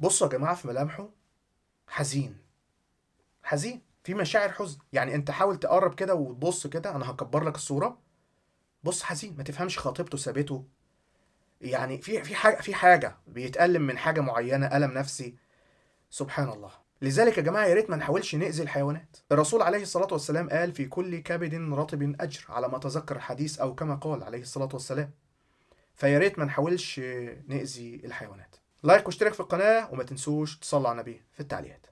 بصوا يا جماعة في ملامحه حزين، حزين في مشاعر حزن. يعني انت حاول تقرب كده وتبص كده، انا هكبر لك الصورة. بص حزين، ما تفهمش خطيبته سابته. يعني في حاجة بيتألم من حاجة معينة، ألم نفسي. سبحان الله. لذلك يا جماعة يا ريت ما نحاولش نأذي الحيوانات. الرسول عليه الصلاة والسلام قال في كل كبد رطب أجر، على ما أتذكر الحديث، أو كما قال عليه الصلاة والسلام. فيا ريت ما نحاولش نأذي الحيوانات. لايك واشترك في القناة، وما تنسوش تصلوا على النبي في التعليقات.